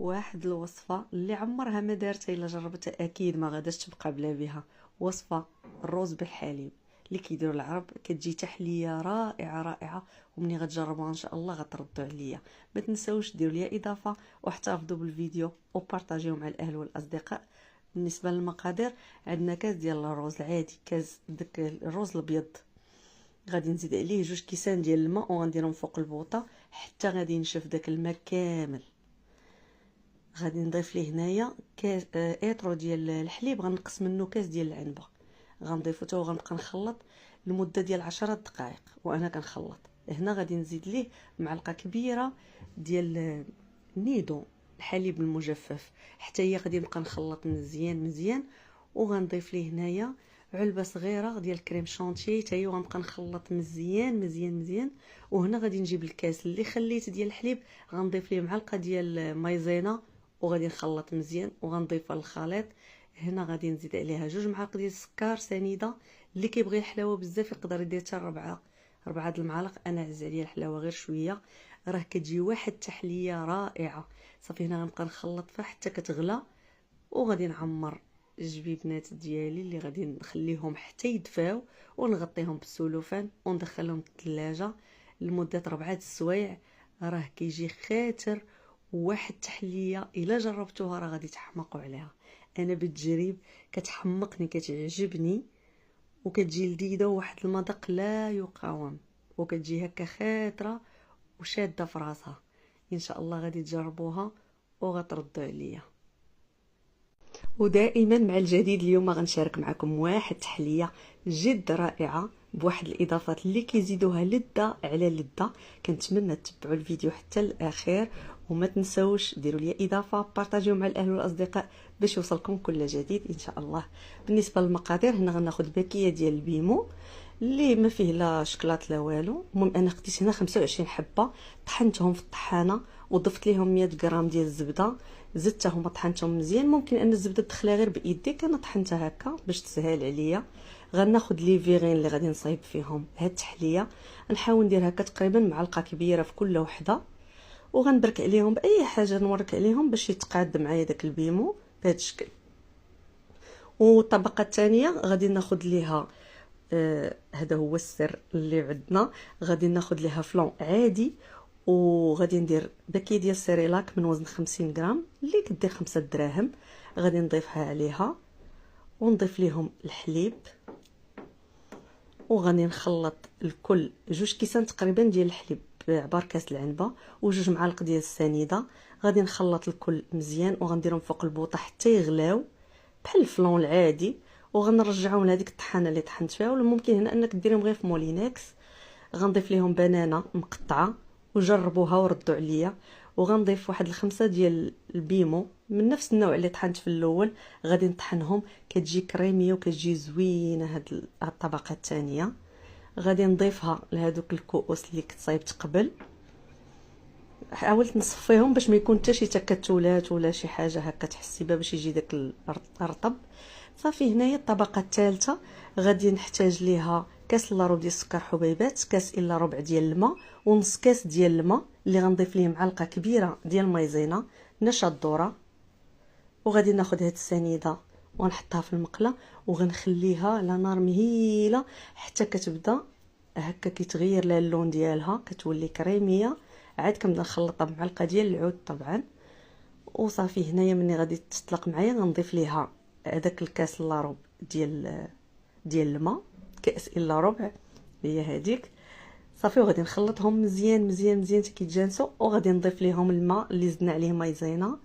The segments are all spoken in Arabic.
واحد الوصفه اللي عمرها ما دارتها الا جربتها اكيد ما غاداش تبقى بلا بها. وصفه الرز بالحليب اللي كيديروا العرب، كتجي تحليه رائعه رائعه، ومني غتجربوها ان شاء الله غتردوا عليا. ما تنساوش ديروا لي اضافه واحتفظوا بالفيديو وبارطاجيوه مع الاهل والاصدقاء. بالنسبه للمقادير، عندنا كاس ديال الرز العادي، كاس داك الرز الابيض، غادي نزيد عليه 2 كيسان ديال الماء وغنديرهم فوق البوطه حتى غادي ينشف داك الماء كامل. غادي نضيف ليه هنايا كاس ايطرو ديال الحليب، غنقص منه كاس ديال العنبه، غنضيفو حتى وغنبقى نخلط لمده ديال 10 دقائق وانا كنخلط. هنا غادي نزيد ليه معلقه كبيره ديال نيدو الحليب المجفف، حتى هي غادي نبقى نخلط مزيان مزيان. وغنضيف ليه هنايا علبه صغيره ديال كريم شونتي، حتى هي غنبقى نخلط مزيان مزيان مزيان. وهنا غادي نجيب الكاس اللي خليت ديال الحليب، غنضيف ليه معلقه ديال مايزينا وغادي نخلط مزيان وغنضيفها للخليط. هنا غادي نزيد عليها 2 معالق ديال السكر سنيده، اللي كيبغي الحلاوه بزاف يقدر يدير حتى 4 د المعالق. انا عز عليا الحلاوه غير شويه، راه كتجي واحد التحليه رائعه. صافي هنا غنبقى نخلط فيها حتى كتغلى، وغادي نعمر الجبيبنات ديالي اللي غادي نخليهم حتى يدفاو ونغطيهم بالسلوفان وندخلهم للثلاجه لمده 4 السوايع. راه كيجي خاتر واحد التحليه الا جربتوها راه غادي تحمقوا عليها. انا بالتجريب كتحمقني كتعجبني وكتجي لذيذه وواحد المذاق لا يقاوم، وكتجي هكا خاطره وشاده في راسها. ان شاء الله غادي تجربوها وغتردوا عليا. ودائما مع الجديد، اليوم غنشارك معكم واحد تحليه جد رائعه بواحد الاضافات اللي كيزيدوها لذه على لذه. كنتمنى تتبعوا الفيديو حتى الاخير، وما تنساوش ديروا لي اضافه، بارطاجيو مع الاهل والاصدقاء باش يوصلكم كل جديد ان شاء الله. بالنسبه للمقادير، هنا غناخذ باكيه ديال البيمو اللي ما فيه لا شكلاط لا والو. المهم انا خديت هنا 25 حبه، طحنتهم في الطحانه وضفت ليهم 100 غرام ديال الزبده، زدتهم وطحنتهم مزيان. ممكن ان الزبده تدخلها غير بايديك، انا طحنتها هكا باش تسهل عليا. غناخذ لي فيغين اللي غادي نصايب فيهم هاد التحليه، نحاول ندير هكا تقريبا معلقه كبيره في كل وحده، وغنبرك عليهم باي حاجه نورك عليهم باش يتقاد معايا داك البيمو بهذا الشكل. والطبقه الثانيه غادي ناخذ ليها هذا هو السر اللي عندنا، غادي ناخذ ليها فلون عادي، وغادي ندير باكيه ديال السيريلاك من وزن 50 غرام اللي كدير 5 دراهم. غادي نضيفها عليها ونضيف ليهم الحليب، وغادي نخلط الكل 2 كيسان تقريبا ديال الحليب بعبار كاس العنبه و2 معالق ديال السنيده. غادي نخلط الكل مزيان وغنديرهم فوق البوطه حتى يغلاو بحال الفلون العادي، وغنرجعهم لهذيك الطحانه اللي طحنت فيها. ولا ممكن هنا انك ديرهم غير في مولينكس. غنضيف ليهم بنانه مقطعه وجربوها وردوا عليا. وغنضيف واحد 5 ديال البيمو من نفس النوع اللي طحنت في الاول، غادي نطحنهم، كتجي كريميه وكتجي زوينه هاد الطبقه الثانيه. غادي نضيفها لهذوك الكؤوس اللي كنت صايبت قبل، حاولت نصفيهم باش ما يكون حتى شي تكتلات ولا شي حاجه هكا تحسي بها باش يجي داك الرطب. صافي هنايا الطبقه الثالثه غادي نحتاج ليها كاس الا ربع ديال السكر حبيبات، كاس الا ربع ديال الماء، ونص كاس ديال الماء اللي غنضيف ليه معلقه كبيره ديال المايزينا نشا الذره. وغادي ناخذ هاد السنيده ونحطها في المقله وغنخليها على نار مهيله حتى كتبدا هكا كيتغير لها اللون ديالها، كتولي كريميه. عاد كنبدا نخلطها بمعلقه ديال العود طبعا. وصافي هنايا ملي غادي تطلق معايا غنضيف ليها هذاك الكاس الا ربع ديال الماء، كاس الا ربع هي هذيك. صافي وغادي نخلطهم مزيان مزيان مزيان حتى كيتجانسوا. وغادي نضيف ليهم الماء اللي زدنا عليه مايزينا،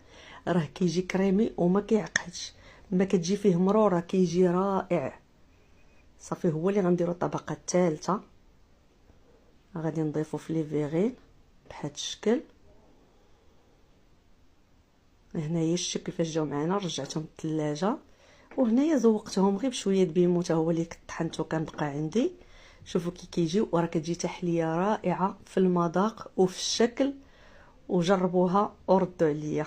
راه كيجي كريمي وما كيعقدش، ما كتجي فيه مروره، كيجي رائع. صافي هو اللي غنديروا الطبقه الثالثه، غادي نضيفوا في لي فيغين بهذا الشكل. هنايا الشكل كيفاش جاو معنا، رجعتهم للثلاجه. وهنايا زوقتهم غير بشويه بيمو حتى هو اللي كنت طحنته كان بقى عندي. شوفوا كي كيجيو، وراه كتجي تحليه رائعه في المذاق وفي الشكل. وجربوها وردوا عليا.